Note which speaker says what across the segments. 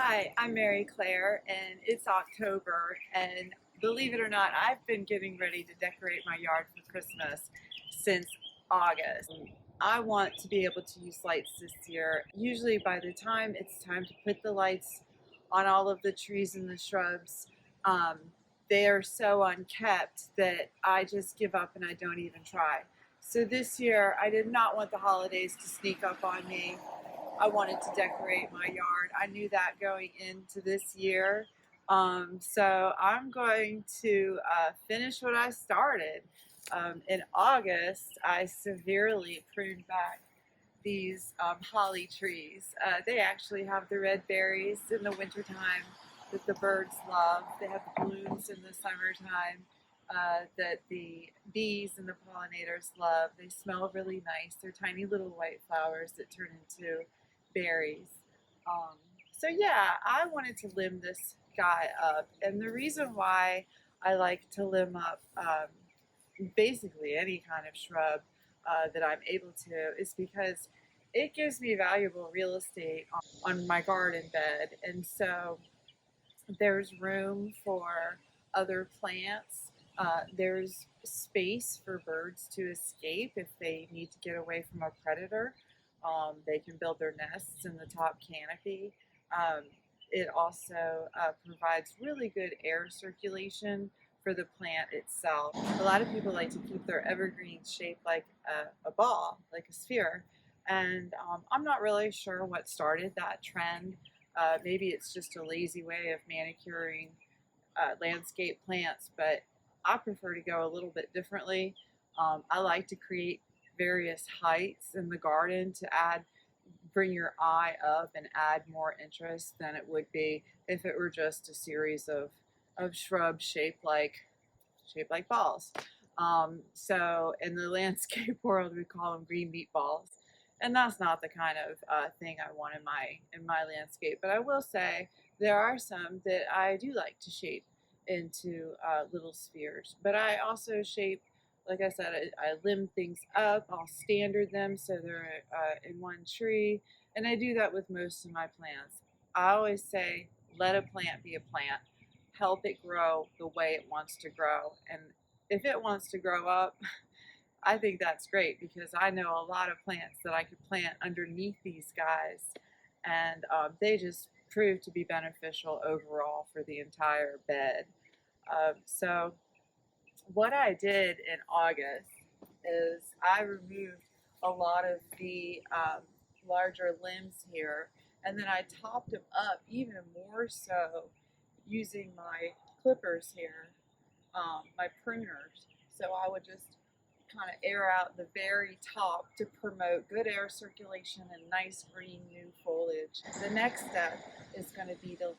Speaker 1: Hi, I'm Mary Claire, and it's October, and believe it or not, I've been getting ready to decorate my yard for Christmas since August. I want to be able to use lights this year. Usually by the time it's time to put the lights on all of the trees and the shrubs, um, they are so unkept that I just give up and I don't even try. So this year, I did not want the holidays to sneak up on me. I wanted to decorate my yard. I knew that going into this year. So I'm going to finish what I started. In August, I severely pruned back these holly trees. They actually have the red berries in the wintertime that the birds love. They have the blooms in the summertime that the bees and the pollinators love. They smell really nice. They're tiny little white flowers that turn into berries. Um, so yeah, I wanted to limb this guy up, and the reason why I like to limb up basically any kind of shrub that I'm able to is because it gives me valuable real estate on my garden bed, and so there's room for other plants. There's space for birds to escape if they need to get away from a predator. They can build their nests in the top canopy. Um, it also provides really good air circulation for the plant itself. A lot of people like to keep their evergreens shaped like a ball, like a sphere. And I'm not really sure what started that trend. Maybe it's just a lazy way of manicuring landscape plants, but I prefer to go a little bit differently. I like to create various heights in the garden to bring your eye up and add more interest than it would be if it were just a series of shrubs shaped like balls. So in the landscape world, we call them green meatballs, and that's not the kind of thing I want in my landscape. But I will say there are some that I do like to shape into little spheres. But I also shape, like I said, I limb things up. I'll standard them so they're in one tree, and I do that with most of my plants. I always say, let a plant be a plant. Help it grow the way it wants to grow, and if it wants to grow up, I think that's great because I know a lot of plants that I could plant underneath these guys, and they just prove to be beneficial overall for the entire bed. So what I did in August is I removed a lot of the larger limbs here, and then I topped them up even more so using my clippers here, my pruners. So I would just kind of air out the very top to promote good air circulation and nice green new foliage. The next step is going to be to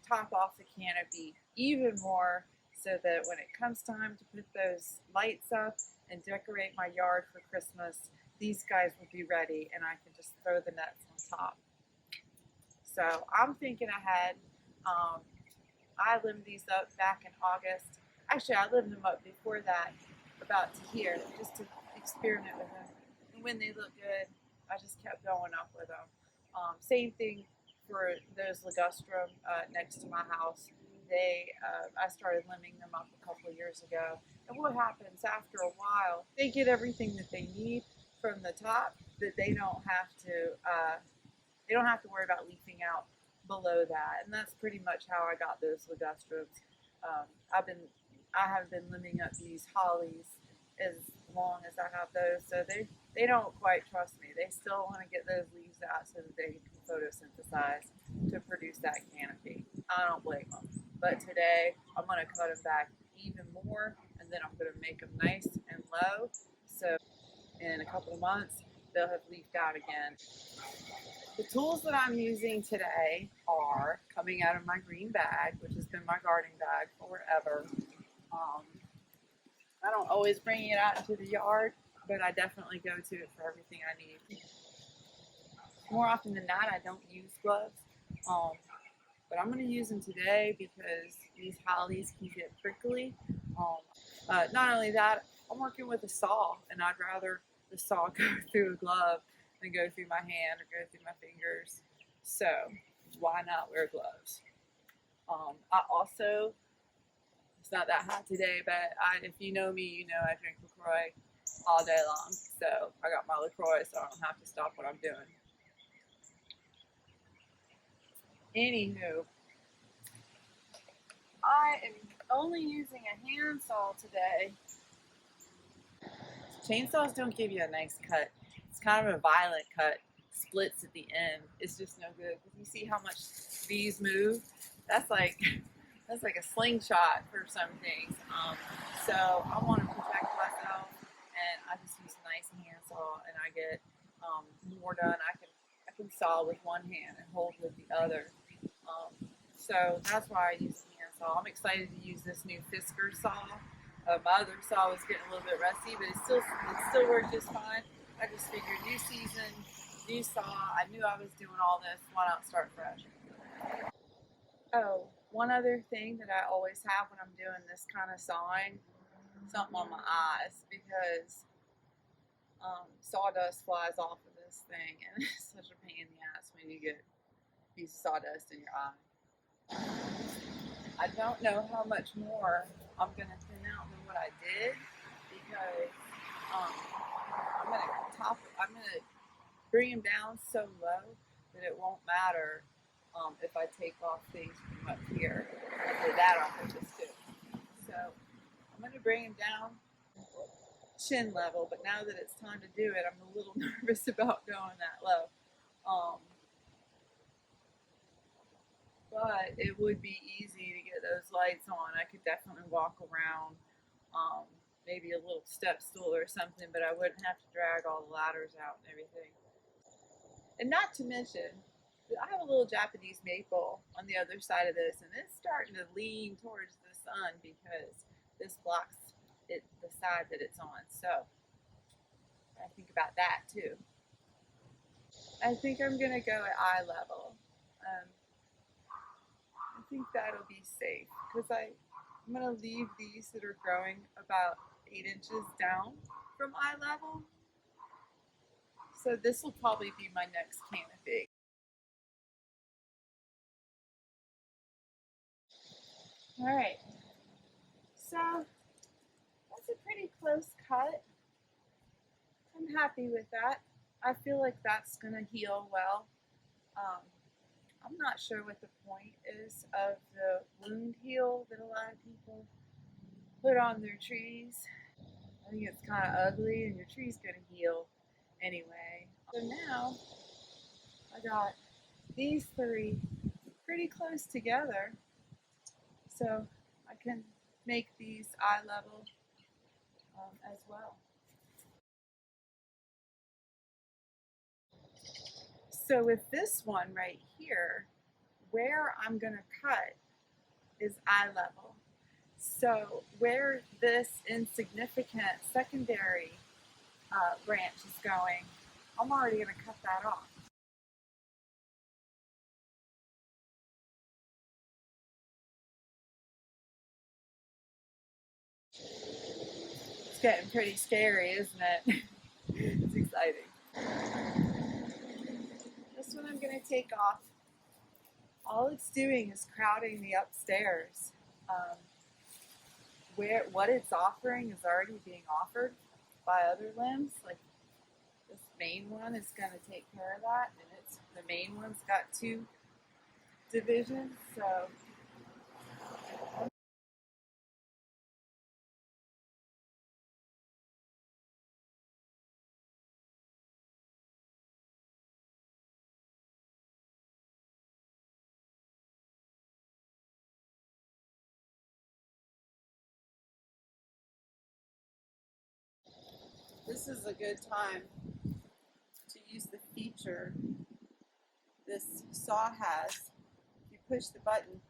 Speaker 1: top off the canopy even more so that when it comes time to put those lights up and decorate my yard for Christmas, these guys will be ready and I can just throw the nets on top. So I'm thinking ahead. I limbed these up back in August. Actually, I limbed them up before that, about to here, just to experiment with them. And when they look good, I just kept going up with them. Same thing for those ligustrum next to my house. I started limbing them up a couple of years ago. And what happens after a while, they get everything that they need from the top that they don't have to worry about leafing out below that, and that's pretty much how I got those ligustrums. Um, I have been limbing up these hollies as long as I have those, so they don't quite trust me. They still want to get those leaves out so that they can photosynthesize to produce that canopy. I don't blame them. But today I'm going to cut them back even more, and then I'm going to make them nice and low. So in a couple of months they'll have leafed out again. The tools that I'm using today are coming out of my green bag, which has been my gardening bag forever. I don't always bring it out into the yard, but I definitely go to it for everything I need. More often than not, I don't use gloves, but I'm going to use them today because these hollies can get prickly. Not only that, I'm working with a saw, and I'd rather the saw go through a glove than go through my hand or go through my fingers. So why not wear gloves? I also, it's not that hot today, but if you know me, you know I drink LaCroix all day long. So I got my LaCroix so I don't have to stop what I'm doing. Anywho, I am only using a handsaw today. Chainsaws don't give you a nice cut. It's kind of a violent cut, splits at the end. It's just no good. You see how much these move? That's like that's like a slingshot for some things. So I want to protect myself, and I just use a nice handsaw, and I get more done. I can saw with one hand and hold with the other. So that's why I use a handsaw. I'm excited to use this new Fisker saw. My other saw was getting a little bit rusty, but it still worked just fine. I just figured new season, new saw. I knew I was doing all this. Why not start fresh? Oh, one other thing that I always have when I'm doing this kind of sawing, something on my eyes, because sawdust flies off of this thing, and it's such a pain in the ass when you get a piece of sawdust in your eye. I don't know how much more I'm going to thin out than what I did, because I'm going to bring them down so low that it won't matter if I take off things from up here. I did that on purpose too. So I'm going to bring them down chin level, but now that it's time to do it, I'm a little nervous about going that low. But it would be easy to get those lights on. I could definitely walk around, maybe a little step stool or something, but I wouldn't have to drag all the ladders out and everything. And not to mention, I have a little Japanese maple on the other side of this, and it's starting to lean towards the sun because this blocks the side that it's on. So I think about that too. I think I'm gonna go at eye level. I think that'll be safe because I'm gonna leave these that are growing about 8 inches down from eye level. So this will probably be my next canopy. All right, so that's a pretty close cut. I'm happy with that. I feel like that's gonna heal well. Um, I'm not sure what the point is of the wound heal that a lot of people put on their trees. I think it's kind of ugly, and your tree's gonna heal anyway. So now I got these three pretty close together, so I can make these eye level as well. So with this one right here, where I'm gonna cut is eye level. So where this insignificant secondary branch is going, I'm already gonna cut that off. It's getting pretty scary, isn't it? It's exciting. This one I'm gonna take off. All it's doing is crowding the upstairs. Um, what it's offering is already being offered by other limbs. Like this main one is going to take care of that, and the main one's got 2 divisions. So this is a good time to use the feature this saw has. If you push the button,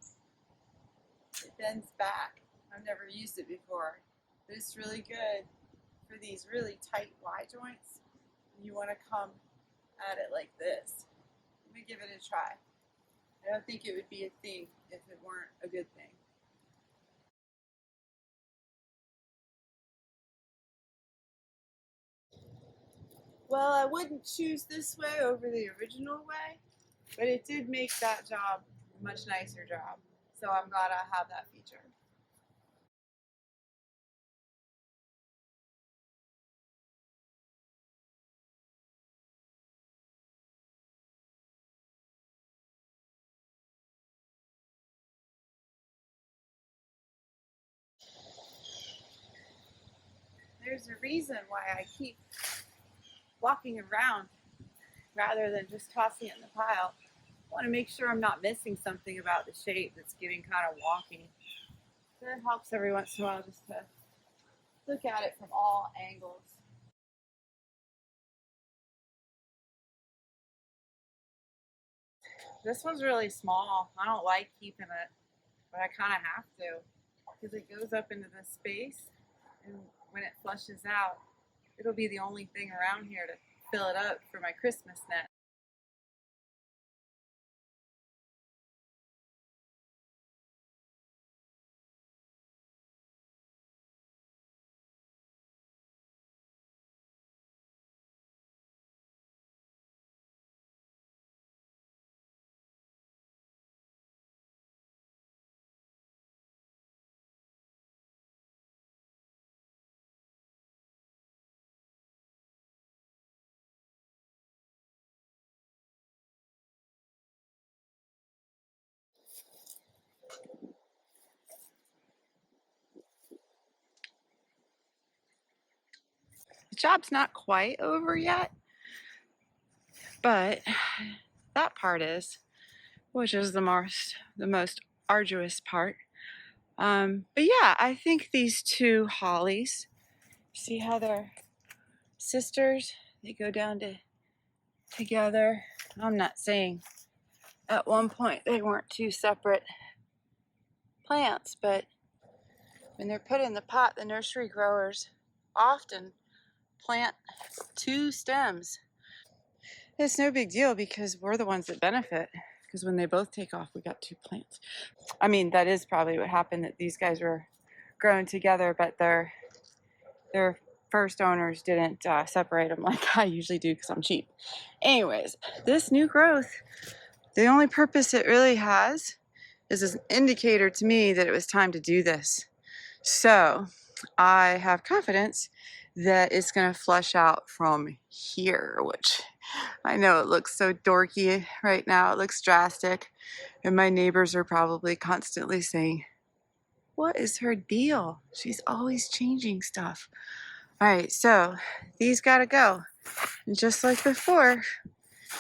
Speaker 1: it bends back. I've never used it before, but it's really good for these really tight Y joints. You want to come at it like this. Let me give it a try. I don't think it would be a thing if it weren't a good thing. Well, I wouldn't choose this way over the original way, But it did make that job a much nicer job. So I'm glad I have that feature. There's a reason why I keep walking around rather than just tossing it in the pile. I want to make sure I'm not missing something about the shape that's getting kind of wonky. So it helps every once in a while just to look at it from all angles. This one's really small. I don't like keeping it, but I kind of have to because it goes up into the space, and when it flushes out, it'll be the only thing around here to fill it up for my Christmas net. The job's not quite over yet, but that part is, which is the most arduous part. But yeah, I think these two hollies, see how they're sisters? They go down to together. I'm not saying at one point they weren't two separate plants, but when they're put in the pot, the nursery growers often plant two stems. It's no big deal because we're the ones that benefit, because when they both take off, we got two plants. I mean, that is probably what happened, that these guys were grown together, but their first owners didn't separate them like I usually do because I'm cheap. Anyways, this new growth, the only purpose it really has is as an indicator to me that it was time to do this. So I have confidence that it's going to flush out from here, which I know it looks so dorky right now. It looks drastic. And my neighbors are probably constantly saying, what is her deal? She's always changing stuff. All right, so these gotta go. And just like before,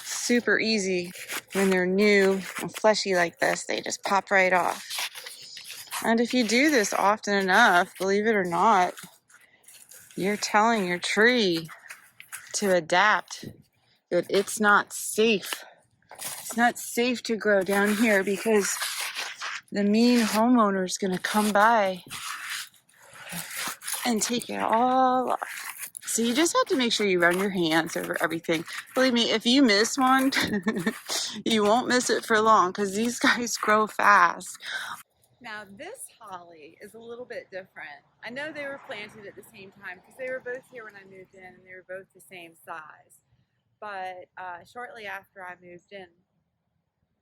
Speaker 1: super easy. When they're new and fleshy like this, they just pop right off. And if you do this often enough, believe it or not, you're telling your tree to adapt, that it's not safe. It's not safe to grow down here because the mean homeowner is going to come by and take it all off. So you just have to make sure you run your hands over everything. Believe me, if you miss one, you won't miss it for long because these guys grow fast. Now this holly is a little bit different. I know they were planted at the same time because they were both here when I moved in and they were both the same size. But shortly after I moved in,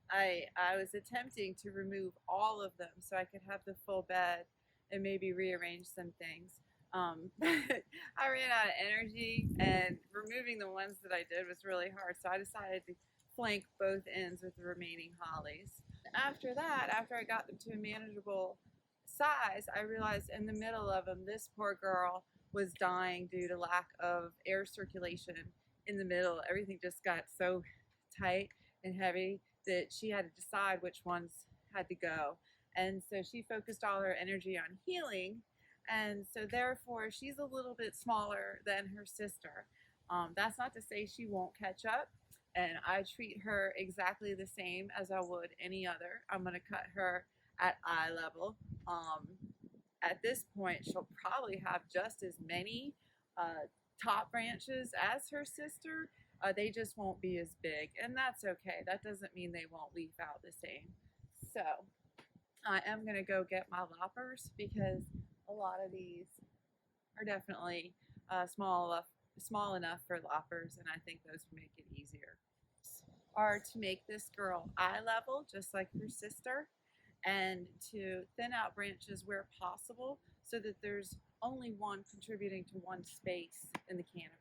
Speaker 1: I was attempting to remove all of them so I could have the full bed and maybe rearrange some things. I ran out of energy, and removing the ones that I did was really hard, so I decided to flank both ends with the remaining hollies. After that, after I got them to a manageable size, I realized in the middle of them, this poor girl was dying due to lack of air circulation in the middle. Everything just got so tight and heavy that she had to decide which ones had to go. And so she focused all her energy on healing. And so therefore, she's a little bit smaller than her sister. That's not to say she won't catch up. And I treat her exactly the same as I would any other. I'm going to cut her at eye level. At this point, she'll probably have just as many top branches as her sister. They just won't be as big, and that's okay. That doesn't mean they won't leaf out the same. So I am going to go get my loppers because a lot of these are definitely small enough for loppers, and I think those would make it easier. are to make this girl eye level, just like her sister, and to thin out branches where possible so that there's only one contributing to one space in the canopy.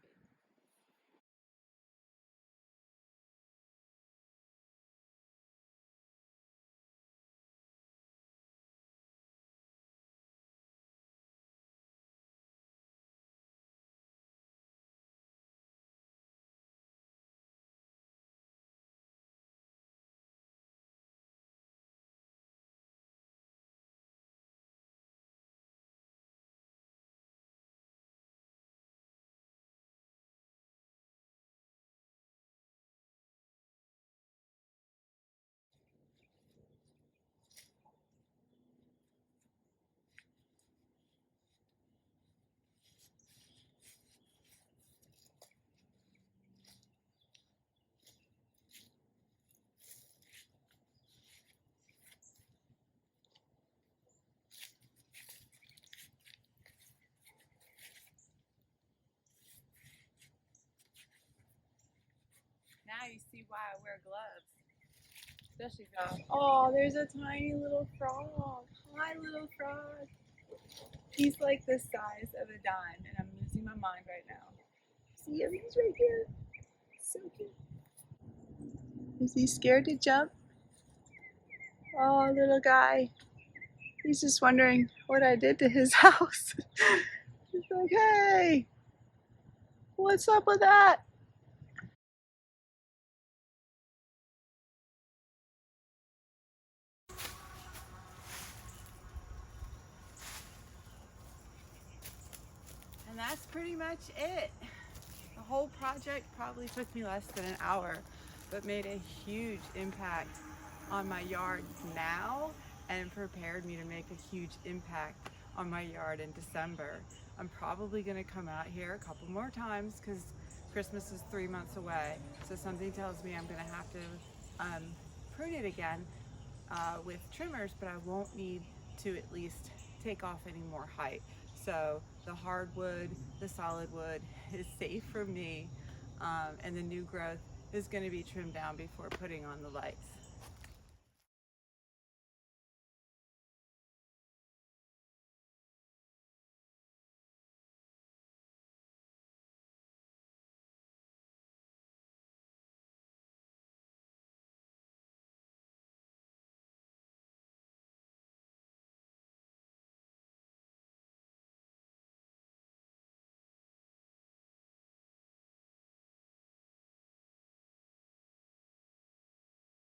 Speaker 1: Now you see why I wear gloves. Especially if oh, there's a tiny little frog. Hi, little frog. He's like the size of a dime, and I'm losing my mind right now. See him? He's right here. So cute. Is he scared to jump? Oh, little guy. He's just wondering what I did to his house. He's like, hey, what's up with that? And that's pretty much it. The whole project probably took me less than an hour, but made a huge impact on my yard now and prepared me to make a huge impact on my yard in December. I'm probably gonna come out here a couple more times because Christmas is 3 months away. So something tells me I'm gonna have to prune it again with trimmers, but I won't need to at least take off any more height. So the hardwood, the solid wood is safe for me, and the new growth is going to be trimmed down before putting on the lights.